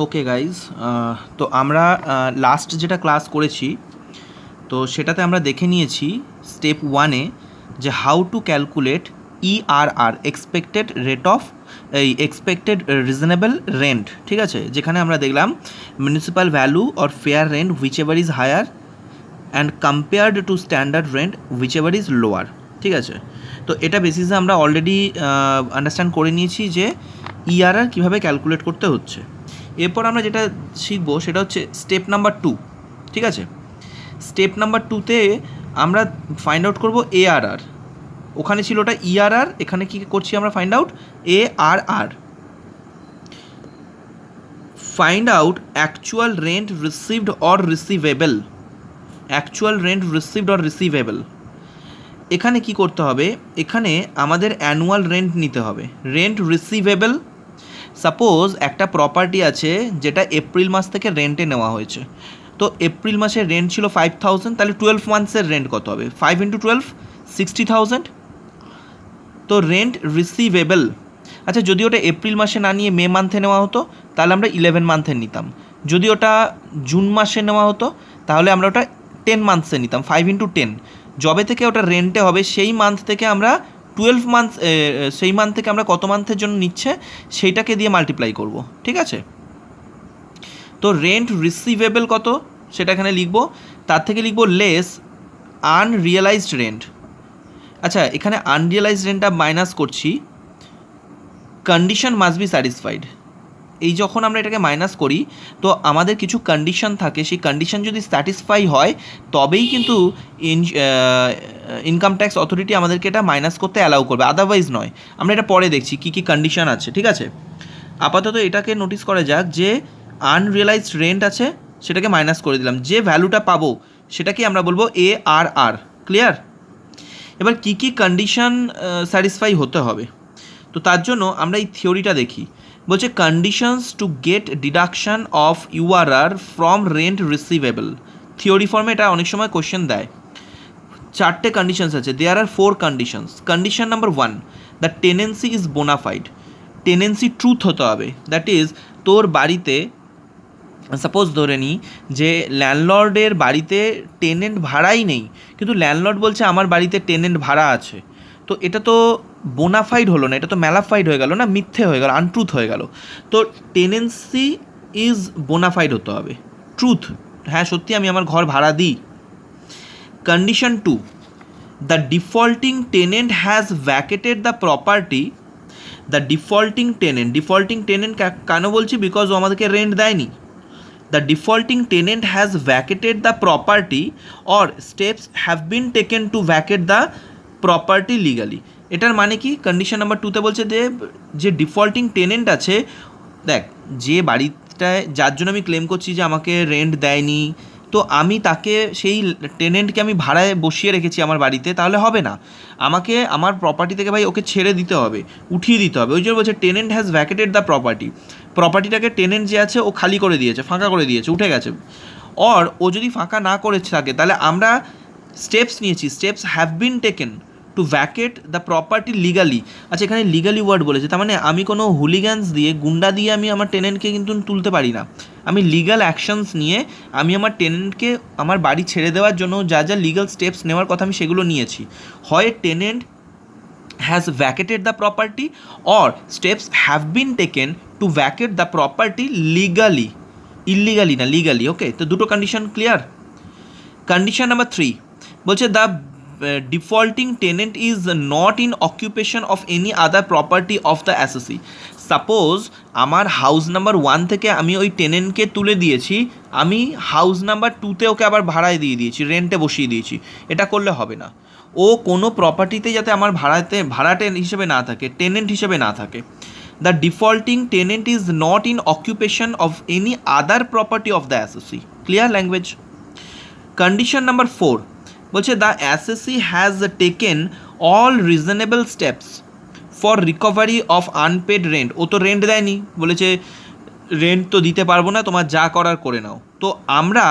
Okay guys, তো আমরা last যেটা ক্লাস করেছি তো সেটাতে আমরা দেখে নিয়েছি স্টেপ ওয়ানে যে how to calculate ERR expected rate of expected reasonable rent. ঠিক আছে, যেখানে আমরা দেখলাম municipal value or fair rent whichever is higher and compared to standard rent whichever is lower. ঠিক আছে, তো এটা বেসিসে আমরা অলরেডি আন্ডারস্ট্যান্ড করে নিয়েছি যে ইআরআর কীভাবে ক্যালকুলেট করতে হচ্ছে। এরপর আমরা যেটা শিখবো সেটা হচ্ছে স্টেপ নাম্বার 2। ঠিক আছে, স্টেপ নাম্বার 2তে আমরা ফাইন্ড আউট করবো এআরআর। ওখানে ছিল ওটা ইআরআর, এখানে কী করছি আমরা find out ARR. Find out actual rent received or receivable. Actual rent received or receivable, এখানে কি করতে হবে, এখানে আমাদের অ্যানুয়াল রেন্ট নিতে হবে। রেন্ট রিসিভেবল, সাপোজ একটা প্রপার্টি আছে যেটা এপ্রিল মাস থেকে রেন্টে নেওয়া হয়েছে, তো এপ্রিল মাসের রেন্ট ছিল 5,000, তাহলে 12 মান্থসের রেন্ট কত হবে? 5 × 12 60,000। তো রেন্ট রিসিভেবল, আচ্ছা যদি ওটা এপ্রিল মাসে না নিয়ে মে মান্থে নেওয়া হতো তাহলে আমরা 11 মান্থে নিতাম। যদি ওটা জুন মাসে নেওয়া হতো তাহলে আমরা ওটা 10 মান্থসে নিতাম। 5 × 10, যবে থেকে ওটা রেন্টে হবে সেই মান্থ থেকে আমরা 12 মান্থ, সেই মান্থ থেকে আমরা কত মান্থের জন্য নিচ্ছে সেইটাকে দিয়ে মাল্টিপ্লাই করব। ঠিক আছে, তো রেন্ট রিসিভেবল কত সেটা এখানে লিখব, তার থেকে লিখব লেস আনরিয়েলাইজড রেন্ট। আচ্ছা এখানে আনরিয়েলাইজড রেন্টটা মাইনাস করছি, কন্ডিশন মাস্ট বি স্যাটিসফাইড। এই যখন আমরা এটাকে মাইনাস করি তো আমাদের কিছু কন্ডিশন থাকে, সেই কন্ডিশন যদি স্যাটিসফাই হয় তবেই কিন্তু ইনকাম ট্যাক্স অথরিটি আমাদেরকে এটা মাইনাস করতে অ্যালাউ করবে, আদারওয়াইজ নয়। আমরা এটা পরে দেখছি কী কী কন্ডিশন আছে। ঠিক আছে, আপাতত এটাকে নোটিস করা যাক যে আনরিয়েলাইজড রেন্ট আছে, সেটাকে মাইনাস করে দিলাম। যে ভ্যালুটা পাবো সেটাকে আমরা বলবো এআরআর। ক্লিয়ার? এবার কী কী কন্ডিশন স্যাটিসফাই হতে হবে, তো তার জন্য আমরা এই থিওরিটা দেখি। বলছে conditions to get deduction of URR from rent receivable. Theory ফর্মে এটা অনেক সময় কোশ্চেন দেয়। 4টে কন্ডিশনস আছে, there are 4 conditions. Condition number 1, the tenancy is bonafide. Tenancy truth হতে হবে, দ্যাট ইজ তোর বাড়িতে সাপোজ ধরে নিই যে ল্যান্ডলর্ডের বাড়িতে টেনেন্ট ভাড়াই নেই, কিন্তু ল্যান্ডলর্ড বলছে আমার বাড়িতে টেনেন্ট ভাড়া আছে, তো এটা তো বোনাফাইড হলো না, এটা তো ম্যালাফাইড হয়ে গেল না, মিথ্যে হয়ে গেল, আনট্রুথ হয়ে গেল। তো টেনেন্সি ইজ বোনাফাইড হতে হবে, ট্রুথ, হ্যাঁ সত্যি আমি আমার ঘর ভাড়া দিই। Condition 2, the defaulting tenant has vacated the property. The defaulting tenant কেন বলছি, বিকজ ও আমাদেরকে রেন্ট দেয়নি। The defaulting tenant has vacated the property or steps have been taken to vacate the property legally. এটার মানে কি, কন্ডিশন নাম্বার 2তে বলছে যে ডিফল্টিং tenant আছে, দেখ যে বাড়িটায় যার জন্য আমি ক্লেম করছি যে আমাকে রেন্ট দেয়নি, তো আমি তাকে সেই টেনেন্টকে আমি ভাড়ায় বসিয়ে রেখেছি আমার বাড়িতে, তাহলে হবে না। আমাকে আমার প্রপার্টি থেকে ভাই ওকে ছেড়ে দিতে হবে, উঠিয়ে দিতে হবে। ওই জন্য বলছে tenant has vacated the property. প্রপার্টিটাকে টেনেন্ট যে আছে ও খালি করে দিয়েছে, ফাঁকা করে দিয়েছে, উঠে গেছে। অর ও যদি ফাঁকা না করে থাকে তাহলে আমরা স্টেপস নিয়েছি, steps have been taken to vacate the property legally. আচ্ছা এখানে লিগালি ওয়ার্ড বলেছে, তার মানে আমি কোনো হুলিগ্যান্স দিয়ে, গুন্ডা দিয়ে আমি আমার টেনেন্টকে কিন্তু তুলতে পারি না। আমি লিগাল অ্যাকশনস নিয়ে আমি আমার টেনেন্টকে আমার বাড়ি ছেড়ে দেওয়ার জন্য যা যা লিগাল স্টেপস নেওয়ার কথা আমি সেগুলো নিয়েছি। হয় tenant has vacated the property or steps have been taken to vacate the property legally, illegally না legally। ওকে, তো দুটো কন্ডিশন ক্লিয়ার। কন্ডিশন নাম্বার 3 বলছে the defaulting tenant is not in occupation of any other property of the assessee. Suppose আমার house number 1 থেকে আমি ওই টেনেন্টকে তুলে দিয়েছি, আমি হাউস নাম্বার 2তে ওকে আবার ভাড়ায় দিয়ে দিয়েছি, রেন্টে বসিয়ে দিয়েছি, এটা করলে হবে না। ও কোনো প্রপার্টিতে যাতে আমার ভাড়াটে হিসেবে না থাকে, টেনেন্ট হিসেবে না থাকে। The defaulting tenant is not in occupation of any other property of the assessee. Clear language? Condition number 4 বলছে the assessee has taken all reasonable steps for recovery of unpaid rent. ও তো rent দেয়নি, বলেছে rent তো দিতে পারবো না, তোমার যা করার করে নাও। তো আমরা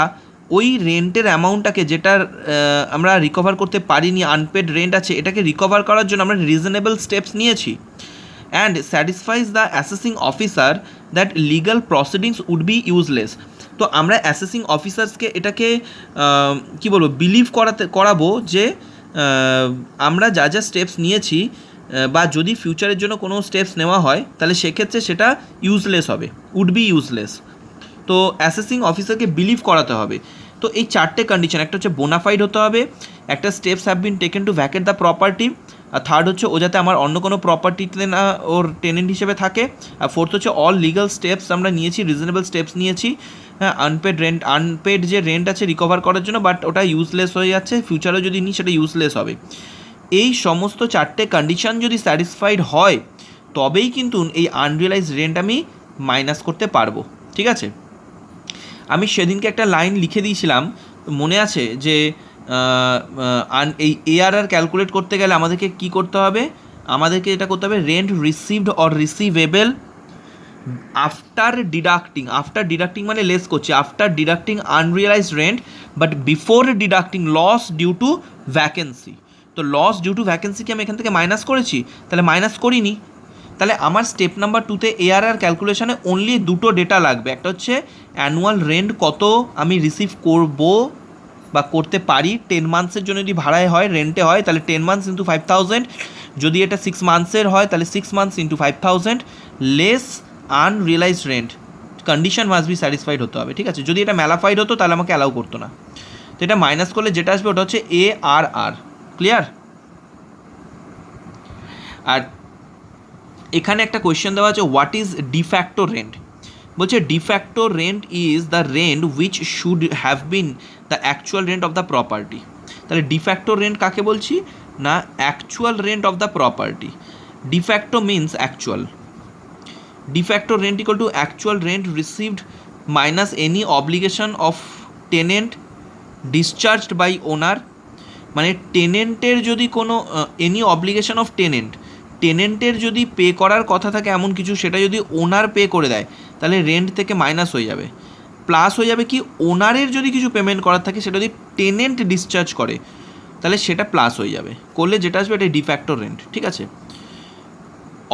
ওই রেন্টের অ্যামাউন্টটাকে, যেটার আমরা রিকভার করতে পারিনি, আনপেড রেন্ট আছে, এটাকে রিকভার করার জন্য আমরা রিজনেবল স্টেপস নিয়েছি। And satisfies the assessing officer that legal proceedings would be useless. তো আমরা অ্যাসেসিং অফিসার্সকে এটাকে কী বলবো বিলিভ করাবো যে আমরা যা যা স্টেপস নিয়েছি বা যদি ফিউচারের জন্য কোনো স্টেপস নেওয়া হয় তাহলে সেক্ষেত্রে সেটা ইউজলেস হবে, উড বি ইউজলেস। তো অ্যাসেসিং অফিসারকে বিলিভ করাতে হবে। তো এই চারটে কন্ডিশন, একটা হচ্ছে বোনাফাইড হতে হবে, একটা steps have been taken to vacate the property, আর থার্ড হচ্ছে ও যাতে আমার অন্য কোনো প্রপার্টিতে না ওর টেনেন্ট হিসেবে থাকে, আর ফোর্থ হচ্ছে অল লিগাল স্টেপস আমরা নিয়েছি, রিজনেবল স্টেপস নিয়েছি, হ্যাঁ, আনপেড যে রেন্ট আছে রিকভার করার জন্য, বাট ওটা ইউজলেস হয়ে যাচ্ছে, ফিউচারেও যদি নিই সেটা ইউজলেস হবে। এই সমস্ত চারটে কন্ডিশন যদি স্যাটিসফাইড হয় তবেই কিন্তু এই আনরিয়েলাইজ রেন্ট আমি মাইনাস করতে পারবো। ঠিক আছে, আমি সেদিনকে একটা লাইন লিখে দিয়েছিলাম, মনে আছে যে এই ARR ক্যালকুলেট করতে গেলে আমাদেরকে কি করতে হবে, আমাদেরকে এটা করতে হবে rent received or receivable after deducting মানে লেস করছি, after deducting unrealised rent but before deducting loss due to vacancy. তো লস ডিউ টু ভ্যাকেন্সিকে আমি এখান থেকে মাইনাস করেছি, তাহলে মাইনাস করিনি, তাহলে আমার স্টেপ নাম্বার 2তে ARR ক্যালকুলেশনে অনলি দুটো ডেটা লাগবে, একটা হচ্ছে অ্যানুয়াল রেন্ট কত আমি রিসিভ করব বা করতে পারি 10 মান্থসের জন্য, যদি ভাড়ায় হয় রেন্টে হয় তাহলে 10 মান্থস ইন্টু 5000, যদি এটা 6 মান্থসের হয় তাহলে 6 months into 5000 less unrealised rent, condition must be satisfied হতে হবে। ঠিক আছে, যদি এটা ম্যালাফাইড হতো তাহলে আমাকে অ্যালাউ করতো না। তো এটা মাইনাস করলে যেটা আসবে ওটা হচ্ছে ARR। ক্লিয়ার? আর এখানে একটা কোয়েশ্চেন দেওয়া আছে, হোয়াট ইজ ডিফ্যাক্টো রেন্ট? বলছে de facto rent is the rent which should have been the actual rent of the property. তাহলে ডিফ্যাক্টো রেন্ট কাকে বলছি না, actual rent of the property. De facto means actual, de facto rent equal to actual rent received minus any obligation of tenant discharged by owner. মানে টেনেন্টের যদি কোনো any obligation of টেনেন্টের যদি pay করার কথা থাকে এমন কিছু, সেটা যদি ওনার পে করে দেয় তাহলে রেন্ট থেকে মাইনাস হয়ে যাবে, প্লাস হয়ে যাবে কি ওনারের যদি কিছু পেমেন্ট করার থাকে সেটা যদি টেনেন্ট ডিসচার্জ করে তাহলে সেটা প্লাস হয়ে যাবে, করলে যেটা আসবে এটা ডিফ্যাক্টো রেন্ট। ঠিক আছে,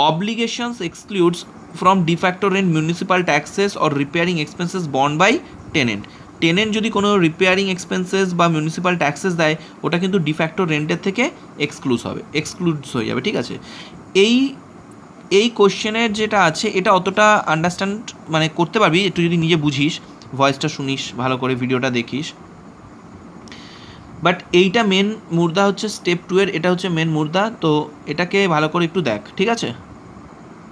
obligations excludes from de facto rent municipal taxes or repairing expenses borne by tenant. Tenant যদি কোনো রিপেয়ারিং এক্সপেন্সেস বা মিউনিসিপ্যাল ট্যাক্সেস দেয় ওটা কিন্তু ডিফ্যাক্টো রেন্টের থেকে এক্সক্লুডস হয়ে যাবে। ঠিক আছে, এই কোশ্চেনের যেটা আছে এটা অতটা আন্ডারস্ট্যান্ড মানে করতে পারবি একটু যদি নিজে বুঝিস, ভয়েসটা শুনিস ভালো করে, ভিডিওটা দেখিস। বাট এইটা মেন মুদ্রা হচ্ছে স্টেপ 2 এর, এটা হচ্ছে মেন মুদ্রা, তো এটাকে ভালো করে একটু দেখ। ঠিক আছে।